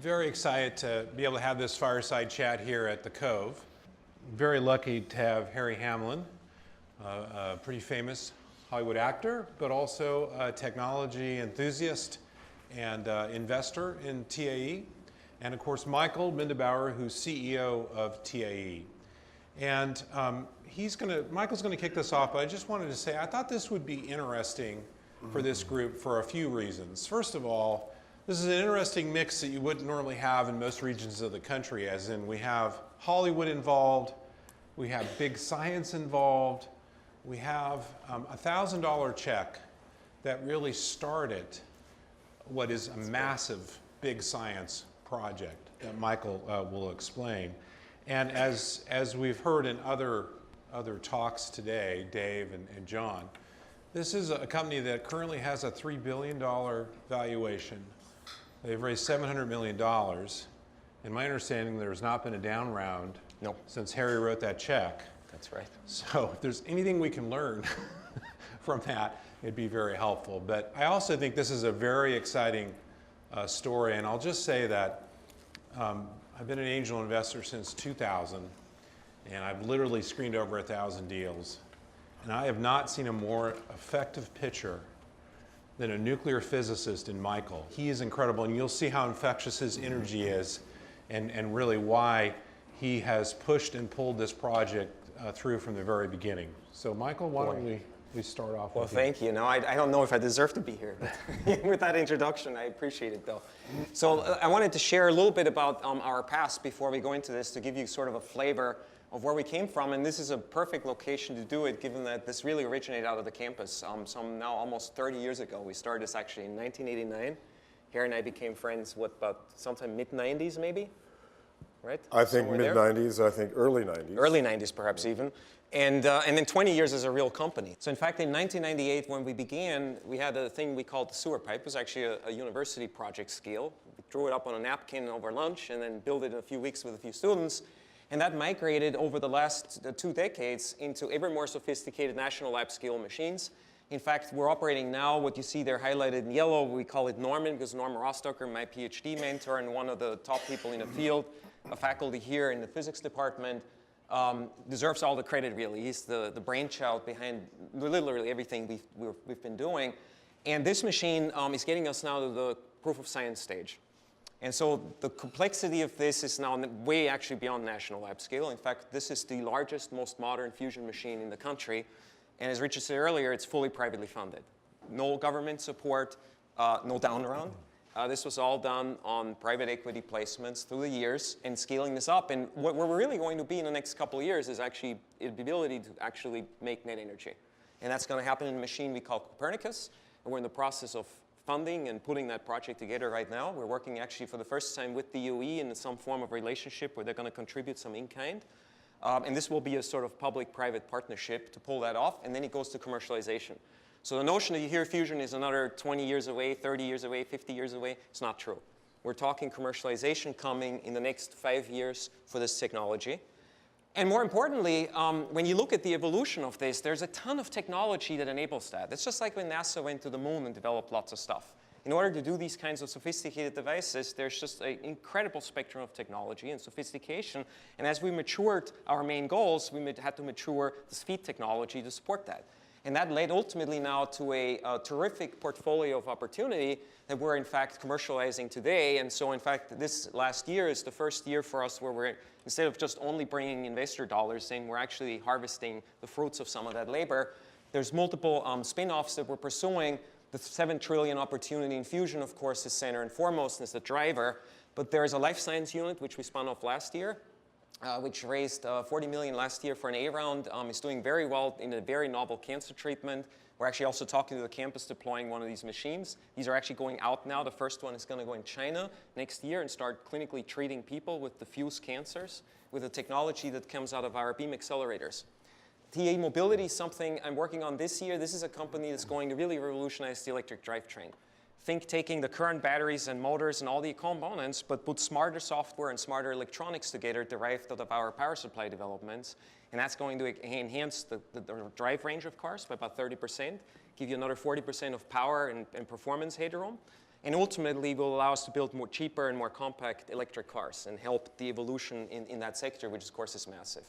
very excited to be able to have this fireside chat here at the Cove. Very lucky to have Harry Hamlin, a pretty famous Hollywood actor, but also a technology enthusiast and investor in TAE. And of course, Michl Binderbauer, who's CEO of TAE. And Michel's gonna kick this off, but I just wanted to say, I thought this would be interesting for this group for a few reasons. First of all, this is an interesting mix that you wouldn't normally have in most regions of the country, as in we have Hollywood involved, we have big science involved, we have a $1,000 check that really started what is a massive big science project that Michl will explain. And as we've heard in other talks today, Dave and John, this is a company that currently has a $3 billion valuation. They've raised $700 million. In my understanding, there's not been a down round since Harry wrote that check. That's right. So if there's anything we can learn from that, it'd be very helpful. But I also think this is a very exciting story. And I'll just say that I've been an angel investor since 2000, and I've literally screened over 1,000 deals. And I have not seen a more effective pitcher than a nuclear physicist in Michl. He is incredible, and you'll see how infectious his energy is and really why he has pushed and pulled this project through from the very beginning. So Michl, why don't we start off with you? Well, thank you. No, I don't know if I deserve to be here, but with that introduction, I appreciate it, Bill. So I wanted to share a little bit about our past before we go into this, to give you sort of a flavor of where we came from, and this is a perfect location to do it, given that this really originated out of the campus. Some now almost 30 years ago. We started this actually in 1989. Harry and I became friends, about sometime mid-90s maybe? Right? I think mid-90s, I think early 90s. Early 90s perhaps even. And then 20 years as a real company. So in fact, in 1998, when we began, we had a thing we called the sewer pipe. It was actually a university project scale. We drew it up on a napkin over lunch and then built it in a few weeks with a few students. And that migrated over the last 2 decades into ever more sophisticated national lab scale machines. In fact, we're operating now, what you see there highlighted in yellow, we call it Norman, because Norman Rostocker, my PhD mentor and one of the top people in the field, a faculty here in the physics department, deserves all the credit really. He's the brainchild behind literally everything we've been doing. And this machine is getting us now to the proof of science stage. And so the complexity of this is now way actually beyond national lab scale. In fact, this is the largest, most modern fusion machine in the country. And as Richard said earlier, it's fully privately funded. No government support, no down round. This was all done on private equity placements through the years and scaling this up. And what we're really going to be in the next couple of years is actually the ability to actually make net energy. And that's going to happen in a machine we call Copernicus. And we're in the process of funding and putting that project together right now. We're working actually for the first time with the UE in some form of relationship where they're going to contribute some in-kind. And this will be a sort of public-private partnership to pull that off, and then it goes to commercialization. So the notion that you hear fusion is another 20 years away, 30 years away, 50 years away, it's not true. We're talking commercialization coming in the next 5 years for this technology. And more importantly, when you look at the evolution of this, there's a ton of technology that enables that. It's just like when NASA went to the moon and developed lots of stuff. In order to do these kinds of sophisticated devices, there's just an incredible spectrum of technology and sophistication. And as we matured our main goals, we had to mature the speed technology to support that. And that led ultimately now to a terrific portfolio of opportunity that we're in fact commercializing today. And so in fact, this last year is the first year for us where we're, instead of just only bringing investor dollars in, we're actually harvesting the fruits of some of that labor. There's multiple spin-offs that we're pursuing. The $7 trillion opportunity in fusion, of course, is center and foremost and is the driver. But there's a life science unit, which we spun off last year, which raised $40 million last year for an A round. It's doing very well in a very novel cancer treatment. We're actually also talking to the campus deploying one of these machines. These are actually going out now. The first one is going to go in China next year and start clinically treating people with diffuse cancers with a technology that comes out of our beam accelerators. TA Mobility is something I'm working on this year. This is a company that's going to really revolutionize the electric drivetrain. Think taking the current batteries and motors and all the components, but put smarter software and smarter electronics together derived out of our power supply developments. And that's going to enhance the drive range of cars by about 30%, give you another 40% of power and performance headroom. and ultimately will allow us to build more cheaper and more compact electric cars and help the evolution in that sector, which of course is massive.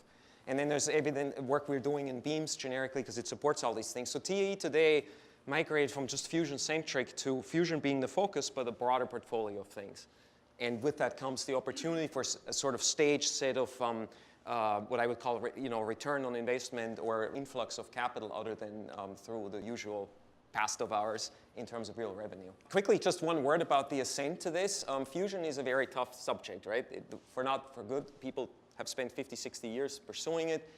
And then there's evident work we're doing in beams generically because it supports all these things. So TAE today migrated from just fusion-centric to fusion being the focus, but a broader portfolio of things. And with that comes the opportunity for a sort of staged set of what I would call return on investment or influx of capital other than through the usual past of ours in terms of real revenue. Quickly, just one word about the ascent to this. Fusion is a very tough subject, right? For good, people have spent 50, 60 years pursuing it.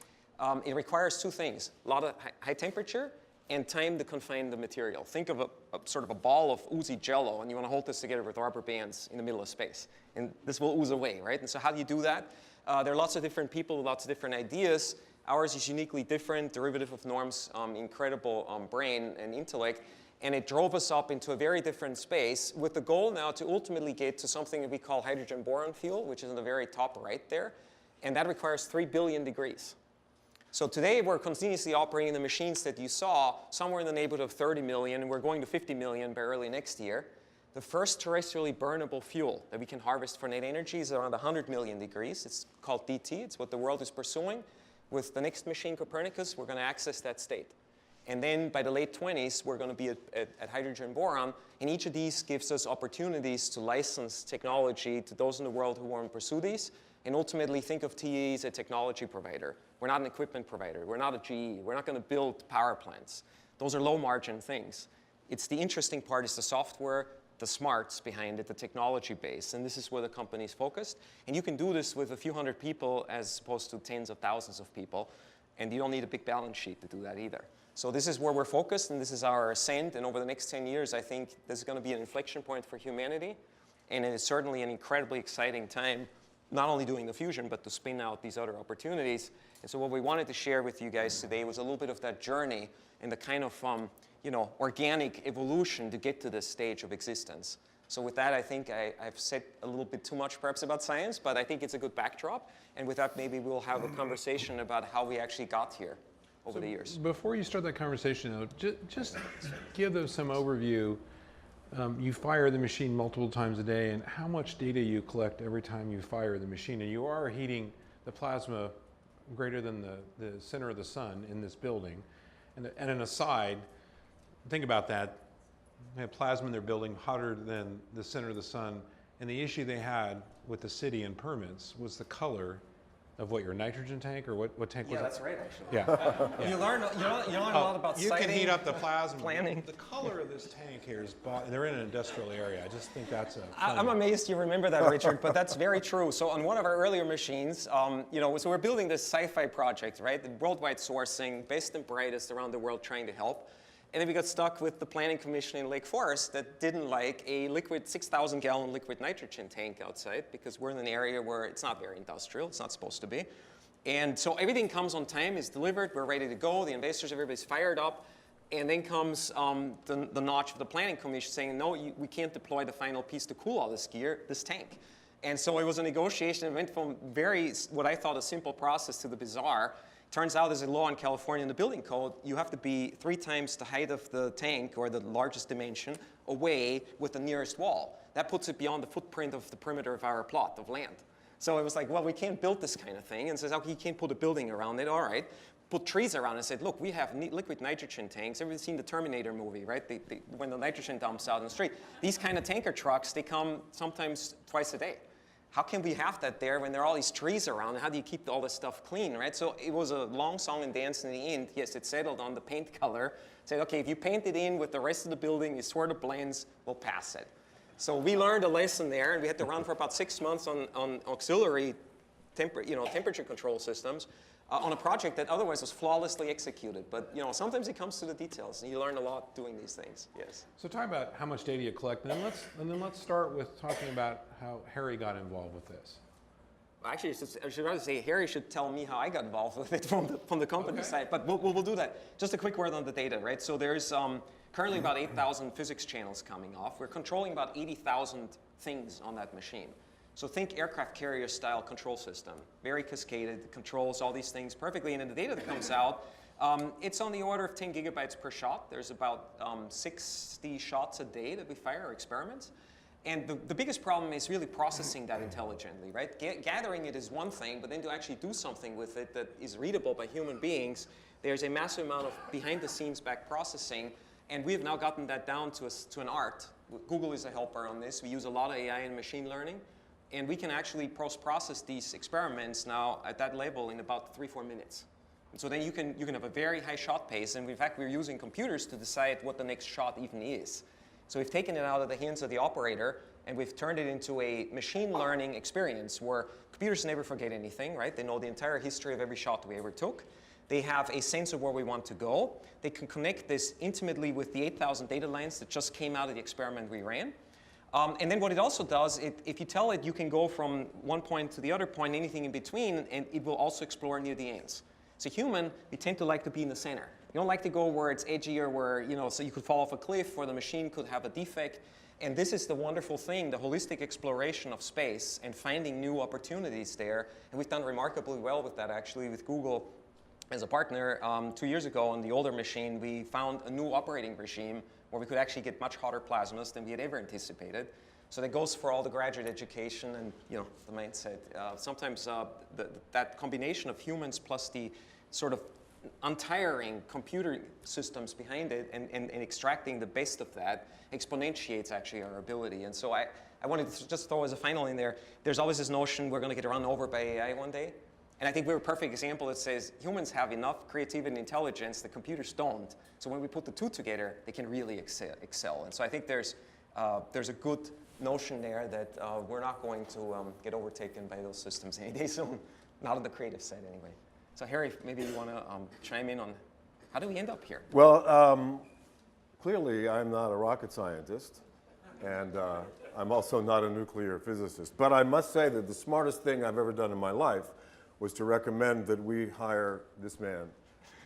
It requires two things, a lot of high temperature and time to confine the material. Think of a sort of a ball of oozy jello, and you want to hold this together with rubber bands in the middle of space. And this will ooze away, right? And so how do you do that? There are lots of different people, lots of different ideas. Ours is uniquely different, derivative of Norm's incredible brain and intellect. And it drove us up into a very different space with the goal now to ultimately get to something that we call hydrogen boron fuel, which is in the very top right there. And that requires 3 billion degrees. So today we're continuously operating the machines that you saw somewhere in the neighborhood of 30 million, and we're going to 50 million by early next year. The first terrestrially burnable fuel that we can harvest for net energy is around 100 million degrees. It's called DT. It's what the world is pursuing. With the next machine, Copernicus, we're going to access that state. And then by the late 20s, we're going to be at hydrogen boron. And each of these gives us opportunities to license technology to those in the world who want to pursue these. And ultimately, think of TE as a technology provider. We're not an equipment provider. We're not a GE. We're not going to build power plants. Those are low-margin things. It's the interesting part is the software, the smarts behind it, the technology base. And this is where the company is focused. And you can do this with a few hundred people as opposed to tens of thousands of people. And you don't need a big balance sheet to do that either. So this is where we're focused, and this is our ascent. And over the next 10 years, I think this is going to be an inflection point for humanity. And it is certainly an incredibly exciting time, not only doing the fusion, but to spin out these other opportunities. And so what we wanted to share with you guys today was a little bit of that journey and the kind of organic evolution to get to this stage of existence. So with that, I think I've said a little bit too much perhaps about science, but I think it's a good backdrop. And with that, maybe we'll have a conversation about how we actually got here over the years. Before you start that conversation, though, just give them some overview. You fire the machine multiple times a day, and how much data you collect every time you fire the machine. And you are heating the plasma greater than the center of the sun in this building. And an aside, think about that. They have plasma in their building hotter than the center of the sun. And the issue they had with the city and permits was the color of what, your nitrogen tank, or what tank was it? Yeah, that's right, actually. Yeah. You learn a lot about you siting, can heat up the plasma. planning. The color of this tank here is, they're in an industrial area. I just think that's I'm amazed you remember that, Richard, but that's very true. So on one of our earlier machines, so we're building this sci-fi project, right? The worldwide sourcing, best and brightest around the world trying to help. And then we got stuck with the planning commission in Lake Forest that didn't like a 6,000-gallon liquid nitrogen tank outside, because we're in an area where it's not very industrial. It's not supposed to be. And so everything comes on time, is delivered, we're ready to go, the investors, everybody's fired up. And then comes the notch of the planning commission saying, no, we can't deploy the final piece to cool all this gear, this tank. And so it was a negotiation. It went from what I thought a simple process to the bizarre. Turns out there's a law in California in the building code, you have to be 3 times the height of the tank, or the largest dimension, away with the nearest wall. That puts it beyond the footprint of the perimeter of our plot of land. So it was like, well, we can't build this kind of thing. And says, okay, you can't put a building around it. All right. Put trees around it and said, look, we have liquid nitrogen tanks. Everybody's seen the Terminator movie, right? When the nitrogen dumps out in the street. These kind of tanker trucks, they come sometimes twice a day. How can we have that there when there are all these trees around? How do you keep all this stuff clean, right? So it was a long song and dance in the end. Yes, it settled on the paint color. Said, okay, if you paint it in with the rest of the building, it sort of blends, we'll pass it. So we learned a lesson there, and we had to run for about 6 months on auxiliary temperature control systems on a project that otherwise was flawlessly executed. But sometimes it comes to the details, and you learn a lot doing these things. Yes. So talk about how much data you collect, and then let's start with talking about how Harry got involved with this. Actually, I should rather say Harry should tell me how I got involved with it from the company side, but we'll do that. Just a quick word on the data, right? So there's currently about 8,000 physics channels coming off. We're controlling about 80,000 things on that machine. So think aircraft carrier style control system, very cascaded, controls all these things perfectly, and then the data that comes out It's on the order of 10 gigabytes per shot. There's about 60 shots a day that we fire, or experiments. And the biggest problem is really processing that intelligently, right? Gathering it is one thing, but then to actually do something with it that is readable by human beings, there's a massive amount of behind-the-scenes back processing, and we've now gotten that down to an art. Google is a helper on this. We use a lot of AI and machine learning, and we can actually process these experiments now at that level in about 3-4 minutes. And so then you can have a very high shot pace, and in fact, we're using computers to decide what the next shot even is. So we've taken it out of the hands of the operator, and we've turned it into a machine learning experience where computers never forget anything, right? They know the entire history of every shot we ever took. They have a sense of where we want to go. They can connect this intimately with the 8,000 data lines that just came out of the experiment we ran. And then what it also does, if you tell it you can go from one point to the other point, anything in between, and it will also explore near the ends. As a human, we tend to like to be in the center. You don't like to go where it's edgy or where, so you could fall off a cliff or the machine could have a defect. And this is the wonderful thing, the holistic exploration of space and finding new opportunities there. And we've done remarkably well with that, actually, with Google as a partner. 2 years ago on the older machine, we found a new operating regime where we could actually get much hotter plasmas than we had ever anticipated. So that goes for all the graduate education and the mindset. Sometimes that combination of humans plus the sort of untiring computer systems behind it and extracting the best of that exponentiates actually our ability. And so I wanted to just throw as a final in there, there's always this notion we're going to get run over by AI one day. And I think we're a perfect example that says humans have enough creativity and intelligence that computers don't. So when we put the two together, they can really excel. And so I think there's a good notion there that we're not going to get overtaken by those systems any day soon, not on the creative side anyway. So Harry, maybe you want to chime in on how do we end up here? Well, clearly I'm not a rocket scientist, and I'm also not a nuclear physicist. But I must say that the smartest thing I've ever done in my life was to recommend that we hire this man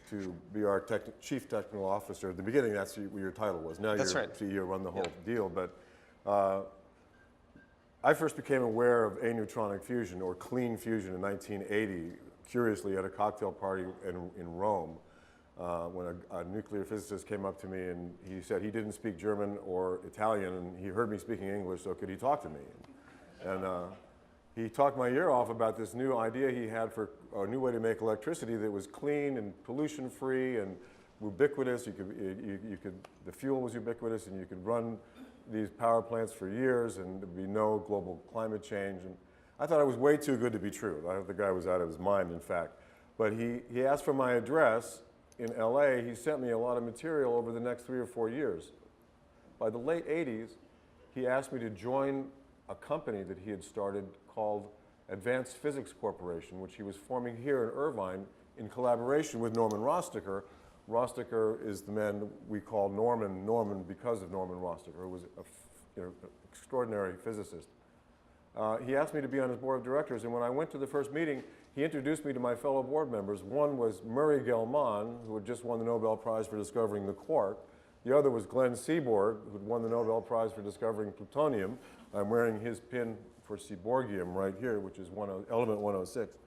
to be our chief technical officer. At the beginning, that's what your title was. Now that's you're right. CEO, run the whole deal. But I first became aware of aneutronic fusion, or clean fusion, in 1980, curiously at a cocktail party in Rome, when a nuclear physicist came up to me and he said he didn't speak German or Italian, and he heard me speaking English, so could he talk to me? And he talked my ear off about this new idea he had for a new way to make electricity that was clean and pollution-free and ubiquitous. The fuel was ubiquitous, and you could run these power plants for years, and there'd be no global climate change. And I thought it was way too good to be true. I thought the guy was out of his mind, in fact. But he asked for my address in LA. He sent me a lot of material over the next 3 or 4 years. By the late 80s, he asked me to join a company that he had started called Advanced Physics Corporation, which he was forming here in Irvine in collaboration with Norman Rostocker. Rostocker is the man we call Norman because of Norman Rostocker, who was an extraordinary physicist. He asked me to be on his board of directors, and when I went to the first meeting, he introduced me to my fellow board members. One was Murray Gell-Mann, who had just won the Nobel Prize for discovering the quark. The other was Glenn Seaborg, who had won the Nobel Prize for discovering plutonium. I'm wearing his pin for Seaborgium right here, which is element 106.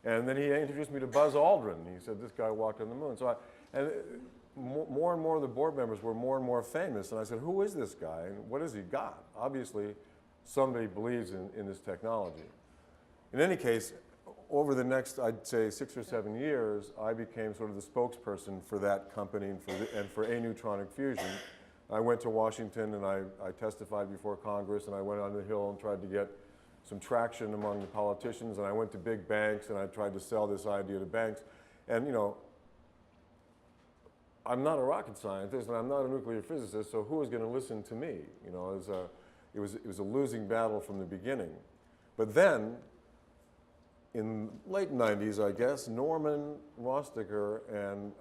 And then he introduced me to Buzz Aldrin. He said, this guy walked on the moon. So more and more of the board members were more and more famous. And I said, who is this guy, and what has he got? Obviously, somebody believes in this technology. In any case, over the next, I'd say, 6 or 7 years, I became sort of the spokesperson for that company and for aneutronic fusion. I went to Washington and I testified before Congress, and I went on the Hill and tried to get some traction among the politicians, and I went to big banks and I tried to sell this idea to banks. And I'm not a rocket scientist and I'm not a nuclear physicist, so who is going to listen to me? It was a losing battle from the beginning. But then, in the late 90s, I guess, Norman Rostocker and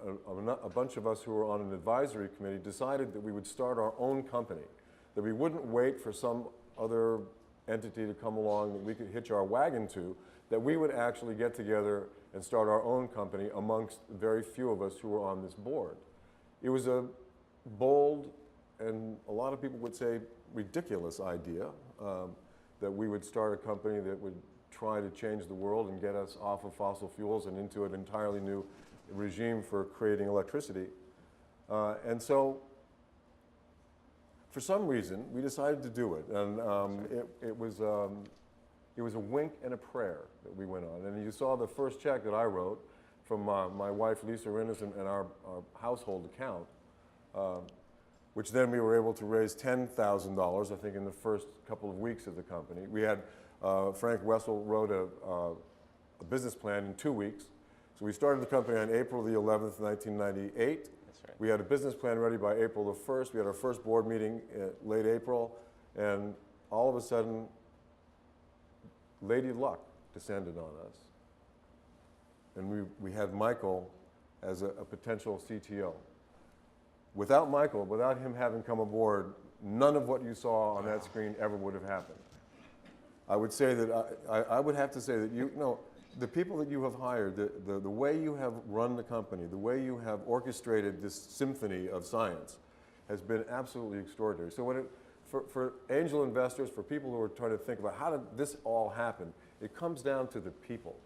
a bunch of us who were on an advisory committee decided that we would start our own company, that we wouldn't wait for some other entity to come along that we could hitch our wagon to, that we would actually get together and start our own company amongst very few of us who were on this board. It was a bold, and a lot of people would say ridiculous idea, that we would start a company that would try to change the world and get us off of fossil fuels and into an entirely new regime for creating electricity. And so, for some reason, we decided to do it. And it was a wink and a prayer that we went on. And you saw the first check that I wrote from my wife, Lisa Rinnes, and our household account, which then we were able to raise $10,000, I think, in the first couple of weeks of the company. We had, Frank Wessel wrote a business plan in 2 weeks. So we started the company on April the 11th, 1998. That's right. We had a business plan ready by April the 1st. We had our first board meeting late April. And all of a sudden, Lady Luck descended on us. And we had Michl as a potential CTO. Without Michl, without him having come aboard, none of what you saw on that screen ever would have happened. I would say that, I would have to say that the people that you have hired, the way you have run the company, the way you have orchestrated this symphony of science has been absolutely extraordinary. So for angel investors, for people who are trying to think about how did this all happen, it comes down to the people.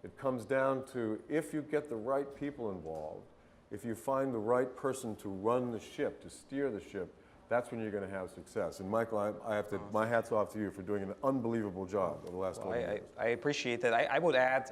It comes down to, if you get the right people involved, if you find the right person to run the ship, to steer the ship, that's when you're going to have success. And Michl, I have to, my hat's off to you for doing an unbelievable job over the last 20 years. I appreciate that. I would add,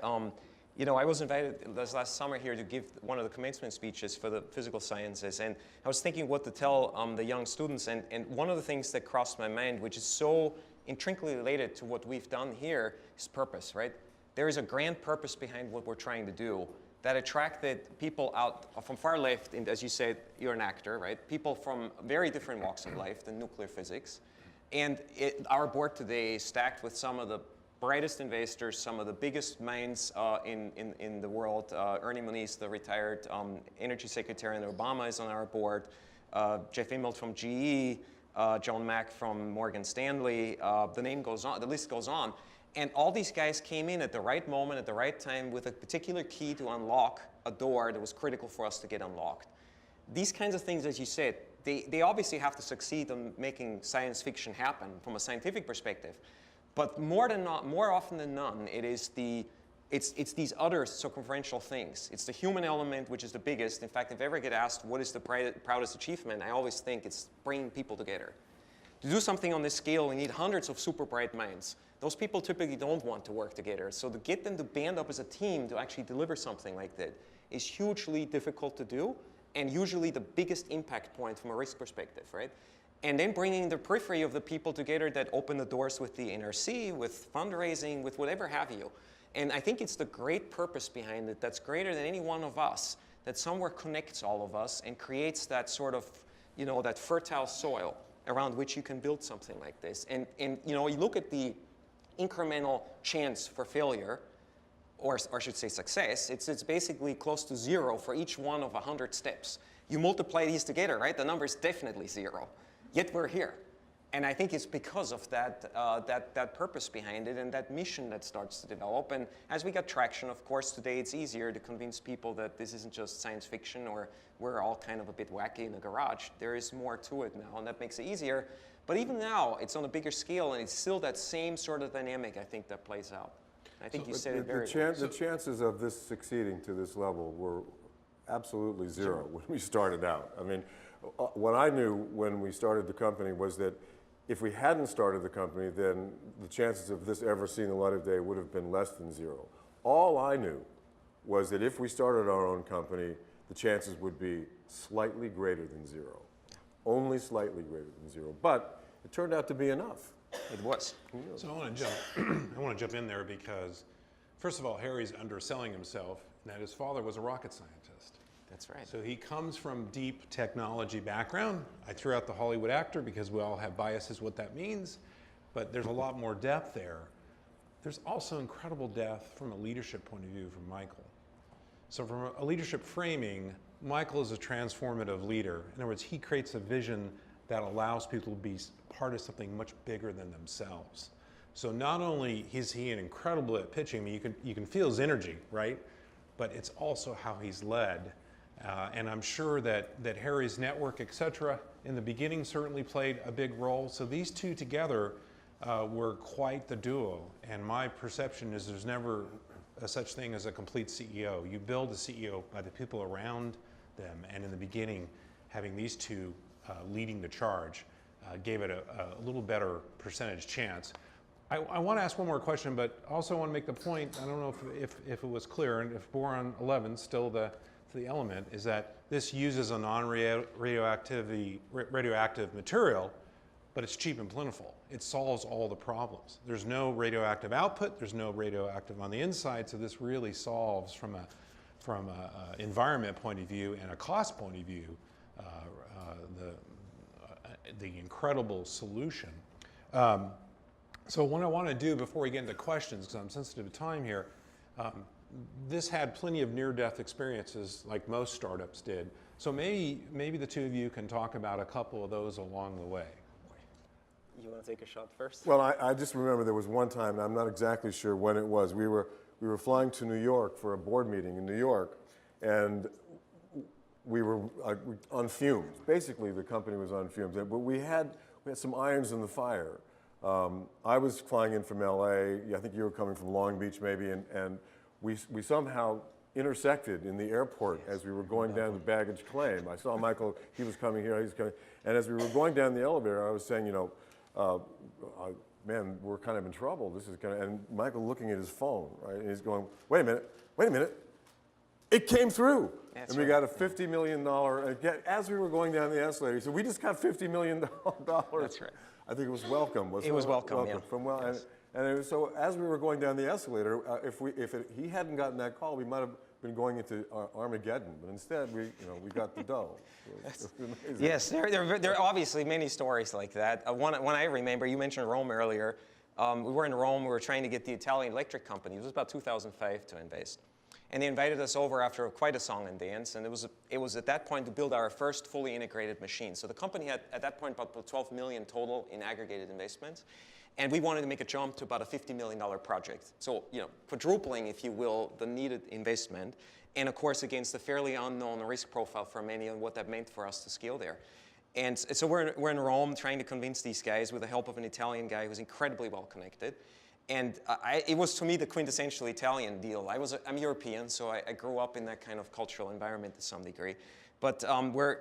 you know, I was invited this last summer here to give one of the commencement speeches for the physical sciences, and I was thinking what to tell the young students, and one of the things that crossed my mind, which is so intrinsically related to what we've done here, is purpose, right? There is a grand purpose behind what we're trying to do that attracted people out from far left, and as you said, you're an actor, right? People from very different walks of life than nuclear physics. And our board today is stacked with some of the brightest investors, some of the biggest minds in the world. Ernie Moniz, the retired energy secretary in Obama, is on our board. Jeff Immelt from GE, John Mack from Morgan Stanley. The name goes on, the list goes on. And all these guys came in at the right moment, at the right time, with a particular key to unlock a door that was critical for us to get unlocked. These kinds of things, as you said, they obviously have to succeed in making science fiction happen from a scientific perspective. But more often than none, it's these other circumferential things. It's the human element, which is the biggest. In fact, if I ever get asked what is the proudest achievement, I always think it's bringing people together. To do something on this scale, we need hundreds of super bright minds. Those people typically don't want to work together. So to get them to band up as a team to actually deliver something like that is hugely difficult to do, and usually the biggest impact point from a risk perspective, right? And then bringing the periphery of the people together that open the doors with the NRC, with fundraising, with whatever have you. And I think it's the great purpose behind it that's greater than any one of us, that somewhere connects all of us and creates that sort of, you know, that fertile soil around which you can build something like this. And you know, you look at the incremental chance for failure, or I should say success, it's basically close to 0 for each one of 100 steps. You multiply these together, right? The number is definitely 0. Yet we're here. And I think it's because of that purpose behind it and that mission that starts to develop. And as we get traction, of course, today it's easier to convince people that this isn't just science fiction or we're all kind of a bit wacky in a garage. There is more to it now, and that makes it easier. But even now, it's on a bigger scale, and it's still that same sort of dynamic, I think, that plays out. I think you said it very well. The chances of this succeeding to this level were absolutely 0 when we started out. I mean, what I knew when we started the company was that if we hadn't started the company, then the chances of this ever seeing the light of day would have been less than 0. All I knew was that if we started our own company, the chances would be slightly greater than 0. Only slightly greater than 0. But it turned out to be enough. It was. So I want to jump in there because, first of all, Harry's underselling himself, and that his father was a rocket scientist. That's right. So he comes from deep technology background. I threw out the Hollywood actor because we all have biases what that means, but there's a lot more depth there. There's also incredible depth from a leadership point of view from Michl. So from a leadership framing, Michl is a transformative leader. In other words, he creates a vision that allows people to be part of something much bigger than themselves. So not only is he incredible at pitching, I mean, you can feel his energy, right? But it's also how he's led. And I'm sure that Harry's network, et cetera, in the beginning certainly played a big role. So these two together were quite the duo. And my perception is there's never a such thing as a complete CEO. You build a CEO by the people around them, and in the beginning, having these two leading the charge gave it a little better percentage chance. I want to ask one more question, but also want to make the point, I don't know if it was clear, and if boron 11 is still the element, is that this uses a non-radioactive material, but it's cheap and plentiful. It solves all the problems. There's no radioactive output, there's no radioactive on the inside, so this really solves from a environment point of view and a cost point of view the incredible solution. So what I want to do before we get into questions, because I'm sensitive to time here, this had plenty of near-death experiences like most startups did. So maybe the two of you can talk about a couple of those along the way. You want to take a shot first? Well, I just remember there was one time, and I'm not exactly sure when it was. We were flying to New York for a board meeting in New York, and we were on fumes. Basically, the company was on fumes, but we had some irons in the fire. I was flying in from LA. I think you were coming from Long Beach, maybe, and we somehow intersected in the airport as we were going down the baggage claim. I saw Michl. He was coming here. He was coming, and as we were going down the elevator, I was saying, man, we're kind of in trouble. This is and Michl looking at his phone, right? And he's going, wait a minute. It came through. That's and we right. got a $50 million, as we were going down the escalator, he said, we just got $50 million. That's right. I think it was welcome. It was welcome, yeah. From Yes. and it was, so as we were going down the escalator, he hadn't gotten that call, we might have been going into Armageddon, but instead we got the dough. It was amazing. Yes, there are obviously many stories like that. One I remember, you mentioned Rome earlier. We were in Rome, we were trying to get the Italian electric company, it was about 2005 to invest. And they invited us over after quite a song and dance, and it was at that point to build our first fully integrated machine. So the company had at that point about 12 million total in aggregated investments, and we wanted to make a jump to about a $50 million project. So quadrupling, if you will, the needed investment, and of course against a fairly unknown risk profile for many and what that meant for us to scale there. And so we're in Rome trying to convince these guys with the help of an Italian guy who's incredibly well connected. And it was, to me, the quintessential Italian deal. I'm European, so I grew up in that kind of cultural environment to some degree. But we're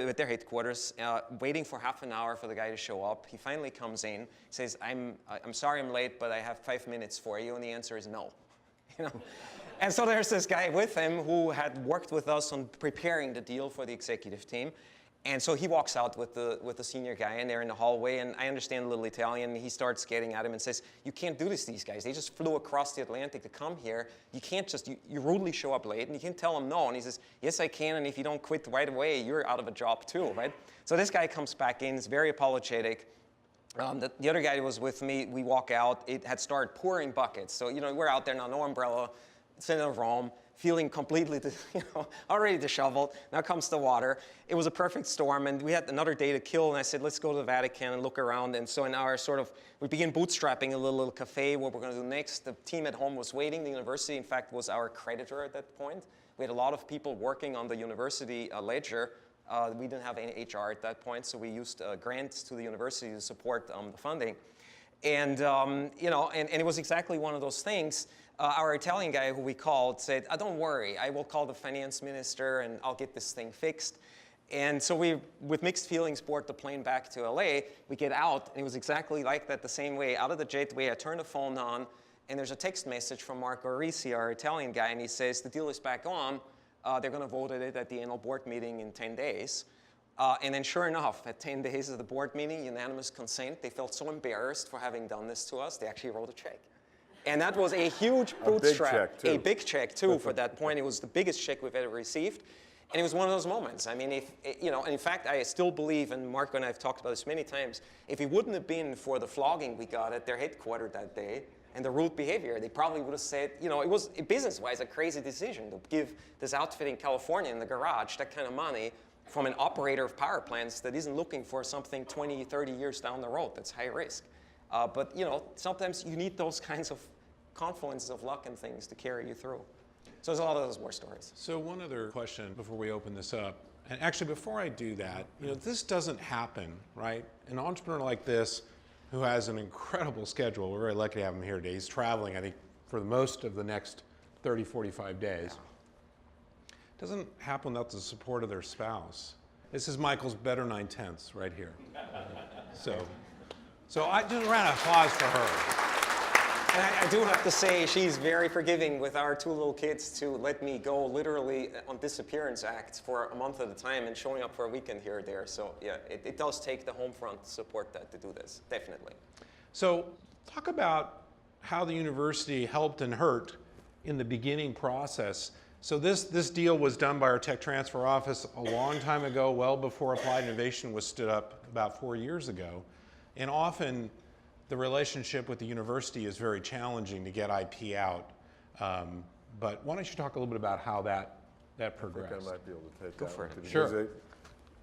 at their headquarters, waiting for half an hour for the guy to show up. He finally comes in, says, I'm sorry I'm late, but I have 5 minutes for you. And the answer is no. And so there's this guy with him who had worked with us on preparing the deal for the executive team. And so he walks out with the senior guy, and they're in the hallway, and I understand a little Italian. He starts getting at him and says, you can't do this to these guys. They just flew across the Atlantic to come here. You can't just, you rudely show up late, and you can't tell them no. And he says, yes, I can, and if you don't quit right away, you're out of a job too, right? So this guy comes back in, he's very apologetic. The other guy who was with me, we walk out. It had started pouring buckets. So, we're out there now, no umbrella, center of Rome, feeling completely, already disheveled. Now comes the water. It was a perfect storm, and we had another day to kill, and I said, let's go to the Vatican and look around. And so in our we began bootstrapping a little cafe, what we're going to do next. The team at home was waiting. The university, in fact, was our creditor at that point. We had a lot of people working on the university ledger. We didn't have any HR at that point, so we used grants to the university to support the funding. And, and it was exactly one of those things. Our Italian guy who we called said, don't worry, I will call the finance minister and I'll get this thing fixed. And so we, with mixed feelings, board the plane back to LA. We get out, and it was exactly like that the same way. Out of the jetway, I turn the phone on, and there's a text message from Marco Risi, our Italian guy, and he says, the deal is back on. They're going to vote at it at the annual board meeting in 10 days. And then sure enough, at 10 days of the board meeting, unanimous consent, they felt so embarrassed for having done this to us, they actually wrote a check. And that was a huge bootstrap, a big check too for that point. It was the biggest check we've ever received. And it was one of those moments. I mean, in fact, I still believe, and Marco and I have talked about this many times, if it wouldn't have been for the flogging we got at their headquarters that day and the rude behavior, they probably would have said, it was business-wise a crazy decision to give this outfit in California in the garage that kind of money from an operator of power plants that isn't looking for something 20, 30 years down the road that's high risk. But sometimes you need those kinds of confluences of luck and things to carry you through. So there's a lot of those war stories. So one other question before we open this up, and actually before I do that, this doesn't happen, right? An entrepreneur like this who has an incredible schedule, we're very lucky to have him here today. He's traveling, I think, for most of the next 30, 45 days. Doesn't happen without the support of their spouse. This is Michl's better 9/10 right here. So I just round of applause for her. And I do have to say, she's very forgiving with our two little kids to let me go literally on disappearance acts for a month at a time and showing up for a weekend here or there. So yeah, it does take the home front to support that to do this, definitely. So talk about how the university helped and hurt in the beginning process. So this deal was done by our tech transfer office a long time ago, well before Applied Innovation was stood up about 4 years ago. And often the relationship with the university is very challenging to get IP out. But why don't you talk a little bit about how that progressed? I think I might be able to take Go that for one, it. too, Sure.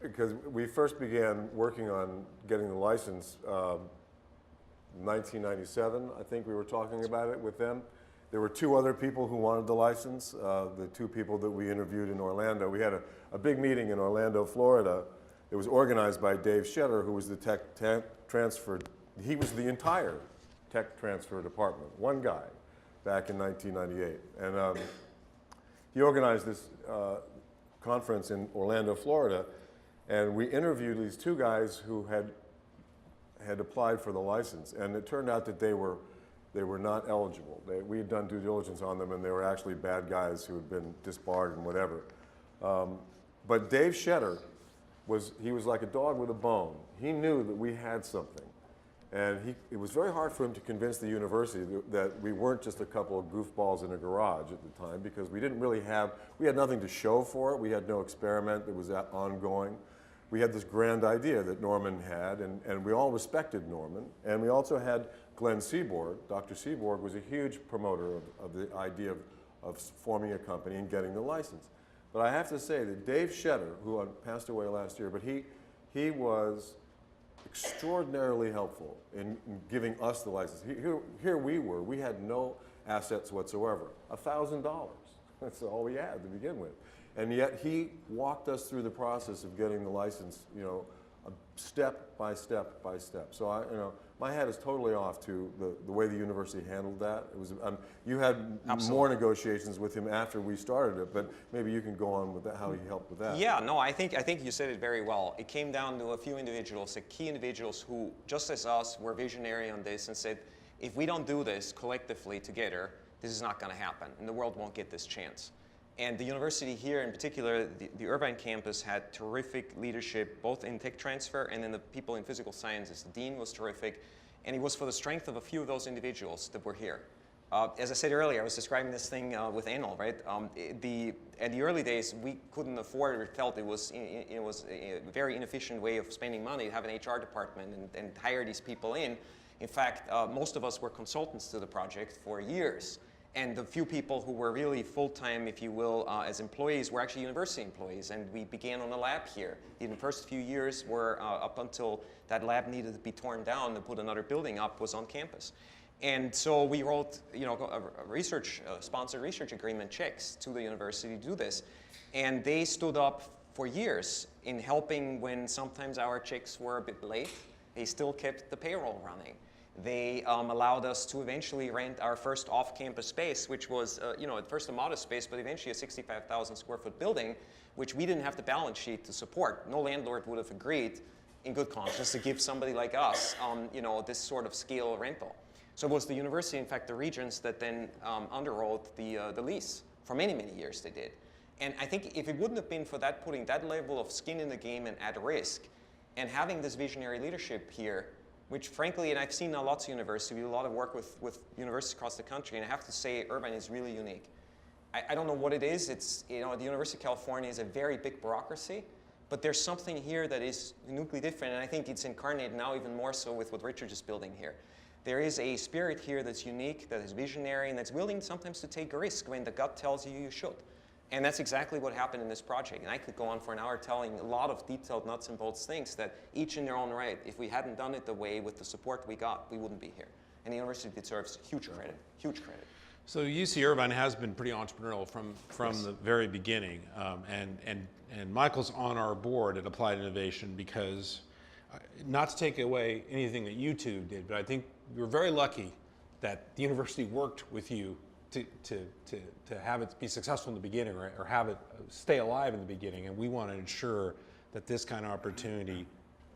Because we first began working on getting the license 1997, I think we were talking about it with them. There were two other people who wanted the license, the two people that we interviewed in Orlando. We had a big meeting in Orlando, Florida. It was organized by Dave Shetter, who was the tech transfer. He was the entire tech transfer department, one guy, back in 1998. And he organized this conference in Orlando, Florida, and we interviewed these two guys who had applied for the license, and it turned out that they were not eligible. We had done due diligence on them, and they were actually bad guys who had been disbarred and whatever. But Dave Shetter was like a dog with a bone. He knew that we had something. And it was very hard for him to convince the university that we weren't just a couple of goofballs in a garage at the time, because we had nothing to show for it. We had no experiment that was ongoing. We had this grand idea that Norman had, and we all respected Norman. And we also had Glenn Seaborg. Dr. Seaborg was a huge promoter of the idea of forming a company and getting the license. But I have to say that Dave Shetter, who passed away last year, but he was extraordinarily helpful in giving us the license. Here we were. We had no assets whatsoever. $1,000. That's all we had to begin with. And yet he walked us through the process of getting the license, step by step by step. So my hat is totally off to the way the university handled that. It was you had Absolutely. More negotiations with him after we started it, but maybe you can go on with that, how he helped with that. Yeah, no, I think you said it very well. It came down to a few individuals, the key individuals who, just as us, were visionary on this and said, if we don't do this collectively together, this is not going to happen, and the world won't get this chance. And the university here, in particular, the Irvine campus, had terrific leadership, both in tech transfer and in the people in physical sciences. The dean was terrific, and it was for the strength of a few of those individuals that were here. As I said earlier, I was describing this thing with Enel, right? At the early days, we couldn't afford, or felt it was a very inefficient way of spending money to have an HR department and hire these people in. In fact, most of us were consultants to the project for years. And the few people who were really full-time, if you will, as employees were actually university employees. And we began on a lab here. In the first few years were up until that lab needed to be torn down and put another building up, was on campus. And so we wrote, a sponsored research agreement checks to the university to do this. And they stood up for years in helping when sometimes our checks were a bit late. They still kept the payroll running. They allowed us to eventually rent our first off-campus space, which was, at first a modest space, but eventually a 65,000 square foot building, which we didn't have the balance sheet to support. No landlord would have agreed, in good conscience, to give somebody like us, this sort of scale rental. So it was the university, in fact, the Regents, that then underwrote the lease. For many, many years they did. And I think if it wouldn't have been for that, putting that level of skin in the game and at risk, and having this visionary leadership here, which frankly, and I've seen now lots of universities, we do a lot of work with universities across the country, and I have to say Irvine is really unique. I don't know what it is. It's, the University of California is a very big bureaucracy, but there's something here that is uniquely different, and I think it's incarnated now even more so with what Richard is building here. There is a spirit here that's unique, that is visionary, and that's willing sometimes to take a risk when the gut tells you you should. And that's exactly what happened in this project. And I could go on for an hour telling a lot of detailed nuts and bolts things that each in their own right, if we hadn't done it the way with the support we got, we wouldn't be here. And the university deserves huge credit, huge credit. So UC Irvine has been pretty entrepreneurial from Yes. the very beginning, and Michl's on our board at Applied Innovation because, not to take away anything that you two did, but I think we were very lucky that the university worked with you to have it be successful in the beginning, or have it stay alive in the beginning. And we want to ensure that this kind of opportunity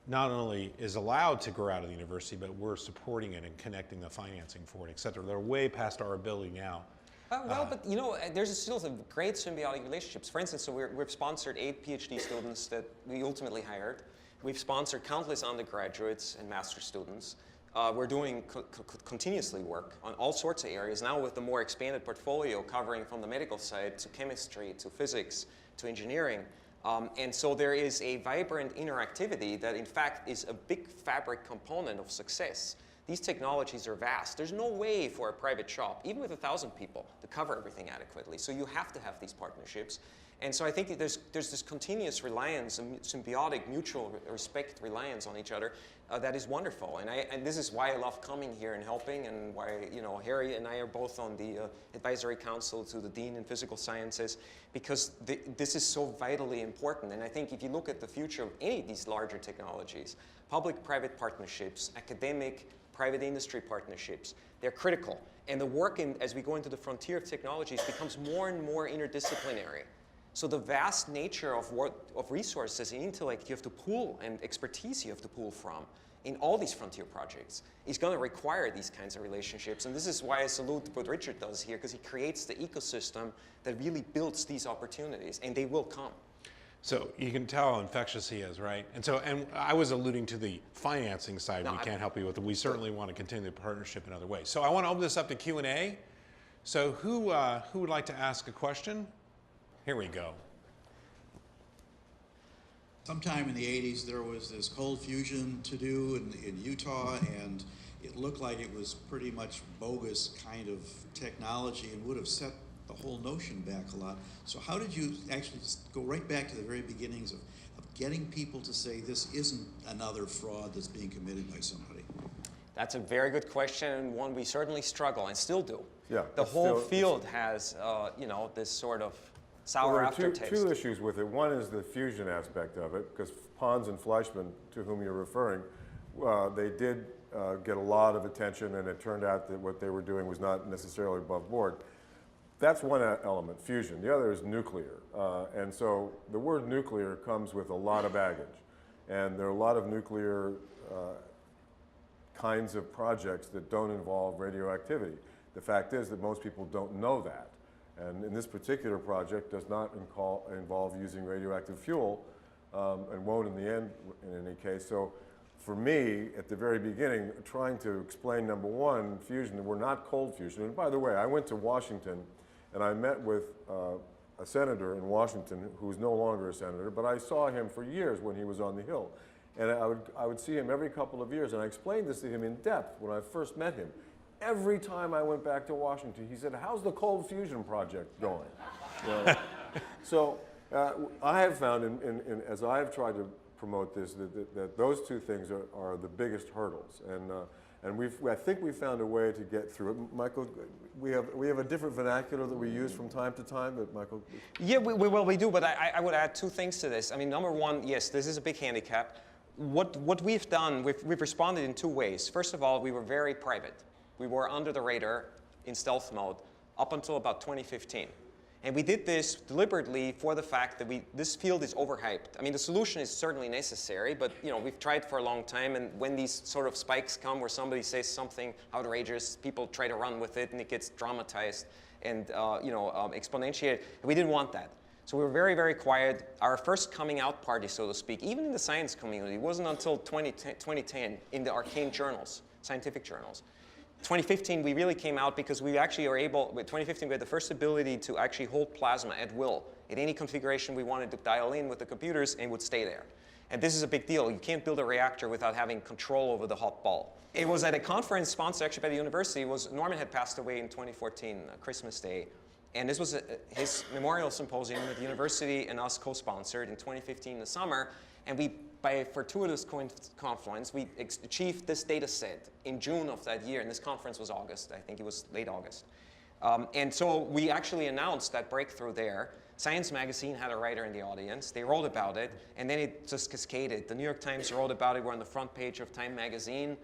not only is allowed to grow out of the university, but we're supporting it and connecting the financing for it, et cetera. They're way past our ability now. But you know, there's still some great symbiotic relationships. For instance, so we've sponsored 8 PhD students that we ultimately hired. We've sponsored countless undergraduates and master's students. We're doing continuously work on all sorts of areas, now with the more expanded portfolio covering from the medical side to chemistry, to physics, to engineering. And so there is a vibrant interactivity that in fact is a big fabric component of success. These technologies are vast. There's no way for a private shop, even with 1,000 people, to cover everything adequately. So you have to have these partnerships. And so I think that there's this continuous reliance, a symbiotic, mutual respect reliance on each other that is wonderful. And this is why I love coming here and helping, and why, you know, Harry and I are both on the advisory council to the Dean in Physical Sciences, because this is so vitally important. And I think if you look at the future of any of these larger technologies, public-private partnerships, academic, private industry partnerships, they're critical. And the work as we go into the frontier of technologies becomes more and more interdisciplinary. So the vast nature of resources and intellect you have to pool, and expertise you have to pool from in all these frontier projects is going to require these kinds of relationships. And this is why I salute what Richard does here, because he creates the ecosystem that really builds these opportunities, and they will come. So you can tell how infectious he is, right? And I was alluding to the financing side. We can't help you with it. We certainly want to continue the partnership in other ways. So I want to open this up to Q&A. So who would like to ask a question? Here we go. Sometime in the 80s, there was this cold fusion to do in Utah, and it looked like it was pretty much bogus kind of technology and would have set the whole notion back a lot. So how did you actually go right back to the very beginnings of getting people to say this isn't another fraud that's being committed by somebody? That's a very good question, and one we certainly struggle and still do. Yeah, the whole field has, you know, this sort of sour aftertaste. Two issues with it. One is the fusion aspect of it, because Pons and Fleischmann, to whom you're referring, they did get a lot of attention, and it turned out that what they were doing was not necessarily above board. That's one element, fusion. The other is nuclear. And so the word nuclear comes with a lot of baggage. And there are a lot of nuclear kinds of projects that don't involve radioactivity. The fact is that most people don't know that. And in this particular project does not involve using radioactive fuel, and won't in the end in any case. So for me, at the very beginning, trying to explain, number one, fusion, we're not cold fusion. And by the way, I went to Washington and I met with a senator in Washington who's no longer a senator, but I saw him for years when he was on the Hill. And I would see him every couple of years, and I explained this to him in depth when I first met him. Every time I went back to Washington, he said, "How's the cold fusion project going?" So I have found, as I have tried to promote this, that those two things are the biggest hurdles. And I think we've found a way to get through it. Michael, we have a different vernacular that we use from time to time, but Michael? Yeah, we do, but I would add two things to this. I mean, number one, yes, this is a big handicap. What we've done, we've responded in two ways. First of all, we were very private. We were under the radar in stealth mode up until about 2015. And we did this deliberately for the fact that this field is overhyped. I mean, the solution is certainly necessary, but you know, we've tried for a long time, and when these sort of spikes come where somebody says something outrageous, people try to run with it, and it gets dramatized and exponentiated. And we didn't want that. So we were very, very quiet. Our first coming out party, so to speak, even in the science community, wasn't until 2010 in the arcane journals, scientific journals. 2015, we really came out because we actually are able, with 2015, we had the first ability to actually hold plasma at will in any configuration we wanted to dial in with the computers, and would stay there. And this is a big deal. You can't build a reactor without having control over the hot ball. It was at a conference sponsored actually by the university. Norman had passed away in 2014, Christmas Day. And this was his memorial symposium that the university and us co-sponsored in 2015 in the summer. And we, by a fortuitous confluence, we achieved this data set in June of that year. And this conference was August. I think it was late August. And so we actually announced that breakthrough there. Science Magazine had a writer in the audience. They wrote about it. And then it just cascaded. The New York Times wrote about it. We're on the front page of Time Magazine.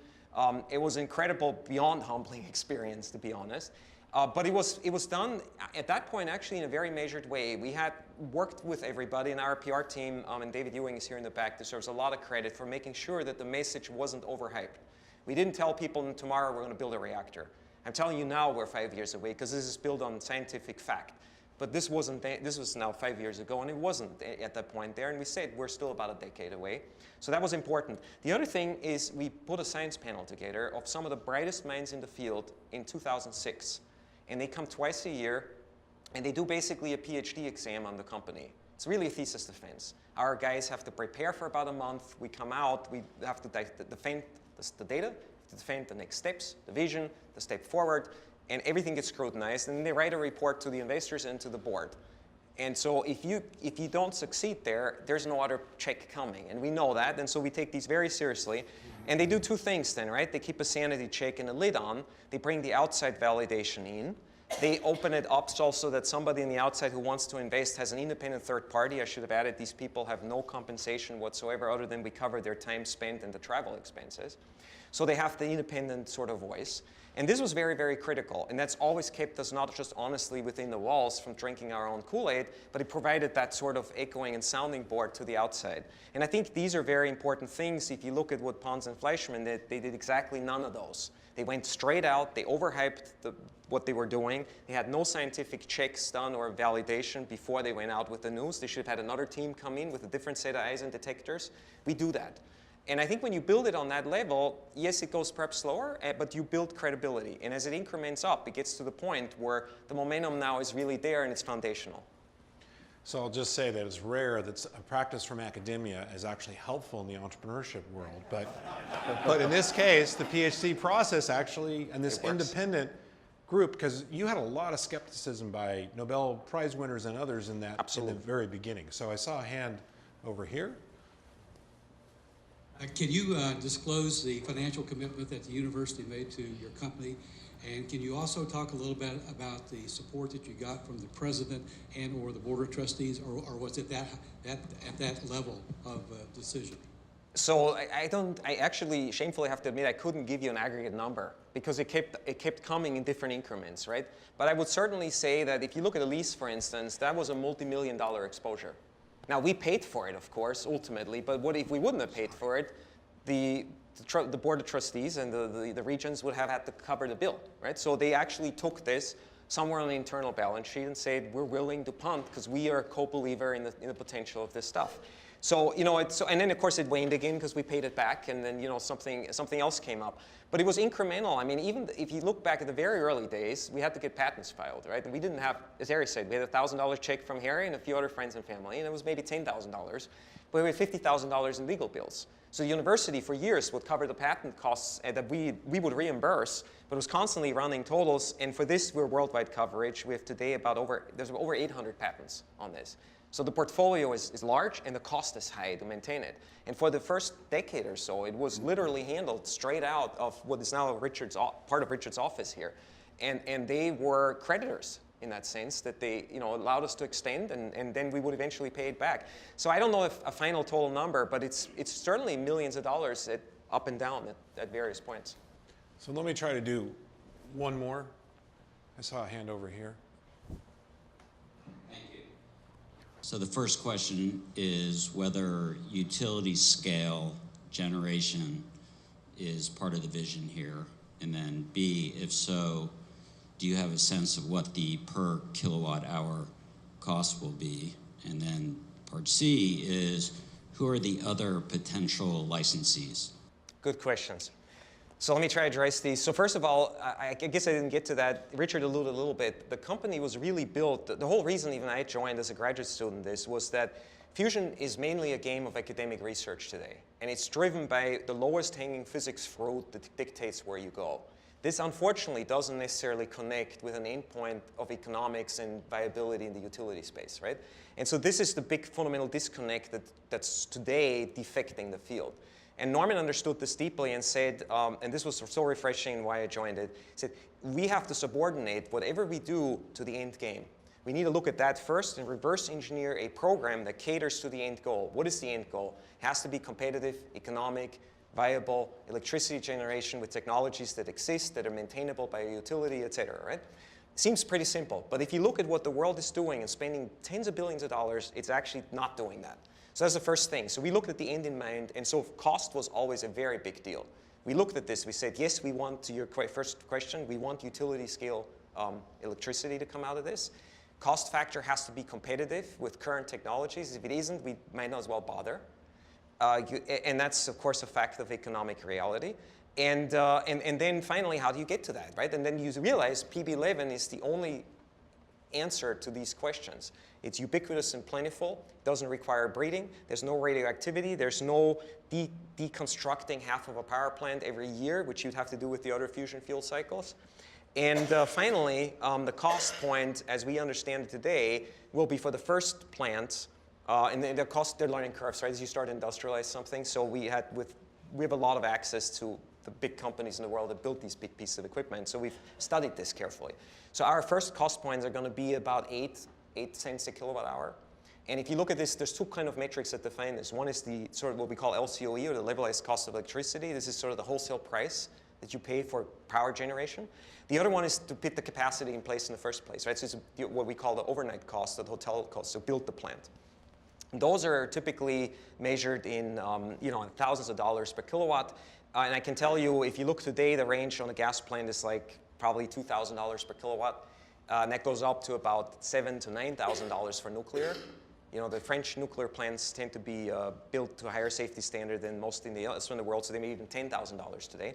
It was an incredible, beyond humbling experience, to be honest. But it was done at that point actually in a very measured way. We had worked with everybody in our PR team, and David Ewing is here in the back, deserves a lot of credit for making sure that the message wasn't overhyped. We didn't tell people tomorrow we're going to build a reactor. I'm telling you now we're 5 years away because this is built on scientific fact. But this was now 5 years ago, and it wasn't at that point there, and we said we're still about a decade away. So that was important. The other thing is we put a science panel together of some of the brightest minds in the field in 2006. And they come twice a year, and they do basically a PhD exam on the company. It's really a thesis defense. Our guys have to prepare for about a month. We come out, we have to defend the data, to defend the next steps, the vision, the step forward, and everything gets scrutinized. And they write a report to the investors and to the board. And so if you don't succeed there, there's no other check coming. And we know that, and so we take these very seriously. And they do two things then, right? They keep a sanity check and a lid on. They bring the outside validation in. They open it up so that somebody on the outside who wants to invest has an independent third party. I should have added these people have no compensation whatsoever other than we cover their time spent and the travel expenses. So they have the independent sort of voice. And this was very, very critical. And that's always kept us not just honestly within the walls from drinking our own Kool-Aid, but it provided that sort of echoing and sounding board to the outside. And I think these are very important things. If you look at what Pons and Fleischmann did, they did exactly none of those. They went straight out. They overhyped what they were doing. They had no scientific checks done or validation before they went out with the news. They should have had another team come in with a different set of eyes and detectors. We do that. And I think when you build it on that level, yes, it goes perhaps slower, but you build credibility. And as it increments up, it gets to the point where the momentum now is really there and it's foundational. So I'll just say that it's rare that a practice from academia is actually helpful in the entrepreneurship world. But in this case, the PhD process actually, and this independent group, because you had a lot of skepticism by Nobel Prize winners and others in that Absolutely. in the very beginning. So I saw a hand over here. Can you disclose the financial commitment that the university made to your company? And can you also talk a little bit about the support that you got from the president and or the board of trustees, or was it at that level of decision? So I actually shamefully have to admit I couldn't give you an aggregate number because it kept coming in different increments, right? But I would certainly say that if you look at a lease, for instance, that was a multi-million-dollar exposure. Now, we paid for it, of course, ultimately, but what if we wouldn't have paid for it? The board of trustees and the regions would have had to cover the bill, right? So they actually took this somewhere on the internal balance sheet and said, we're willing to punt because we are a co-believer in the potential of this stuff. So, and then of course it waned again because we paid it back, and then, something else came up. But it was incremental. I mean, even if you look back at the very early days, we had to get patents filed, right? And we didn't have, as Harry said, we had a $1,000 check from Harry and a few other friends and family, and it was maybe $10,000. But we had $50,000 in legal bills. So the university for years would cover the patent costs that we would reimburse, but it was constantly running totals. And for this, we're worldwide coverage. We have today there's over 800 patents on this. So the portfolio is large and the cost is high to maintain it. And for the first decade or so, it was literally handled straight out of what is now part of Richard's office here. And they were creditors in that sense, that they allowed us to extend, and then we would eventually pay it back. So I don't know if a final total number, but it's certainly millions of dollars up and down at various points. So let me try to do one more. I saw a hand over here. So the first question is whether utility scale generation is part of the vision here, and then B, if so, do you have a sense of what the per kilowatt hour cost will be? And then part C is, who are the other potential licensees? Good questions. So let me try to address these. So first of all, I guess I didn't get to that. Richard alluded a little bit. The company was really built, the whole reason even I joined as a graduate student was that fusion is mainly a game of academic research today. And it's driven by the lowest hanging physics fruit that dictates where you go. This unfortunately doesn't necessarily connect with an endpoint of economics and viability in the utility space, right? And so this is the big fundamental disconnect that's today defecting the field. And Norman understood this deeply and said, and this was so refreshing and why I joined it, he said, we have to subordinate whatever we do to the end game. We need to look at that first and reverse engineer a program that caters to the end goal. What is the end goal? It has to be competitive, economic, viable electricity generation with technologies that exist, that are maintainable by a utility, et cetera, right? Seems pretty simple, but if you look at what the world is doing and spending tens of billions of dollars, it's actually not doing that. So that's the first thing. So we looked at the end in mind, and so cost was always a very big deal. We looked at this, we said, yes, we want, to your first question, we want utility scale electricity to come out of this. Cost factor has to be competitive with current technologies. If it isn't, we might not as well bother. And that's, of course, a fact of economic reality. And then finally, how do you get to that, right? And then you realize PB11 is the only answer to these questions. It's ubiquitous and plentiful, doesn't require breeding, there's no radioactivity, there's no deconstructing half of a power plant every year, which you'd have to do with the other fusion fuel cycles. And finally, the cost point, as we understand it today, will be for the first plant, and the cost, they're learning curves, right? As you start to industrialize something, so we have a lot of access to the big companies in the world that build these big pieces of equipment, so we've studied this carefully. So our first cost points are going to be about 8 cents a kilowatt hour. And if you look at this, there's two kind of metrics that define this. One is the sort of what we call LCOE, or the levelized cost of electricity. This is sort of the wholesale price that you pay for power generation. The other one is to put the capacity in place in the first place, right? So it's what we call the overnight cost, or the hotel cost, to build the plant. Those are typically measured in thousands of dollars per kilowatt. And I can tell you, if you look today, the range on a gas plant is like probably $2,000 per kilowatt. And that goes up to about $7,000 to $9,000 for nuclear. You know, the French nuclear plants tend to be built to a higher safety standard than most in the world, so they may even $10,000 today.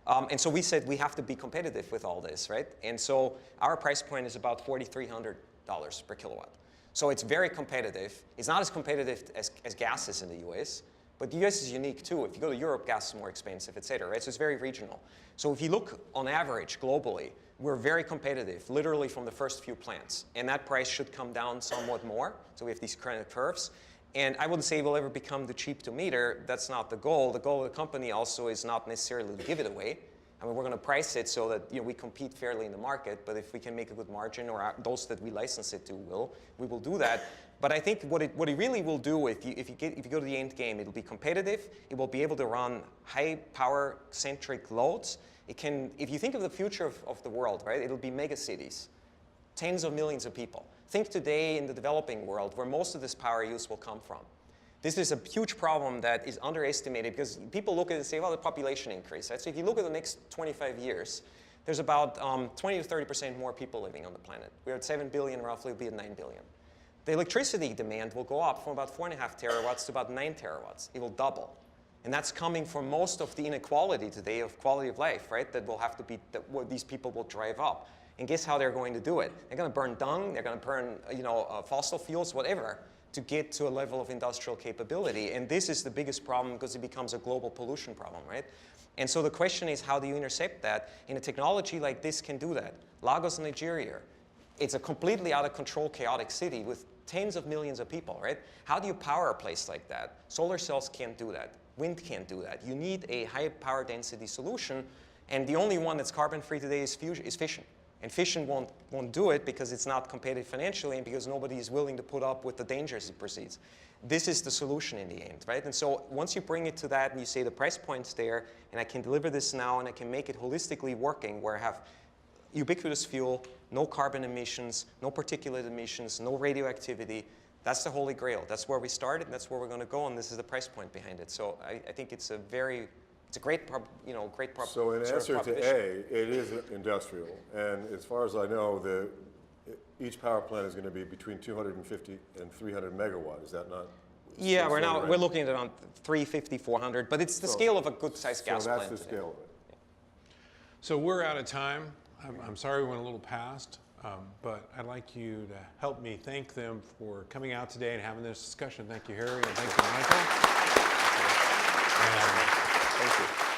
And so we said we have to be competitive with all this, right? And so our price point is about $4,300 per kilowatt. So it's very competitive. It's not as competitive as gas is in the US, but the US is unique too. If you go to Europe, gas is more expensive, et cetera, right? So it's very regional. So if you look on average globally, we're very competitive, literally from the first few plants. And that price should come down somewhat more. So we have these kind of curves. And I wouldn't say we'll ever become the cheap to meter. That's not the goal. The goal of the company also is not necessarily to give it away. I mean, we're going to price it so that we compete fairly in the market. But if we can make a good margin, or those that we license it to we will do that. But I think what it really will do, if you go to the end game, it'll be competitive. It will be able to run high power centric loads. It can, if you think of the future of the world, right? It'll be mega cities, tens of millions of people. Think today in the developing world where most of this power use will come from. This is a huge problem that is underestimated because people look at it and say, well, the population increase. Right? So if you look at the next 25 years, there's about 20 to 30% more people living on the planet. We're at 7 billion, roughly, we'll be at 9 billion. The electricity demand will go up from about 4.5 terawatts to about 9 terawatts. It will double. And that's coming from most of the inequality today of quality of life, right? That will have to be, what these people will drive up. And guess how they're going to do it? They're going to burn dung, they're going to burn fossil fuels, whatever, to get to a level of industrial capability. And this is the biggest problem because it becomes a global pollution problem, right? And so the question is, how do you intercept that? And a technology like this can do that. Lagos, Nigeria, it's a completely out of control, chaotic city with tens of millions of people, right? How do you power a place like that? Solar cells can't do that. Wind can't do that. You need a high power density solution, and the only one that's carbon free today is fission. And fission won't do it because it's not competitive financially and because nobody is willing to put up with the dangers it precedes. This is the solution in the end, right? And so once you bring it to that and you say the price point's there, and I can deliver this now and I can make it holistically working where I have ubiquitous fuel, no carbon emissions, no particulate emissions, no radioactivity, that's the holy grail. That's where we started, and that's where we're going to go, and this is the price point behind it. So I think it's a great proposition. So in answer to A, it is industrial, and as far as I know, each power plant is going to be between 250 and 300 megawatt. Is that not? Yeah, we're looking at around 350, 400, but it's the scale of a good-sized gas plant. So that's the scale of it. So we're out of time. I'm sorry we went a little past, but I'd like you to help me thank them for coming out today and having this discussion. Thank you, Harry, and thank you, Michael. Thank you.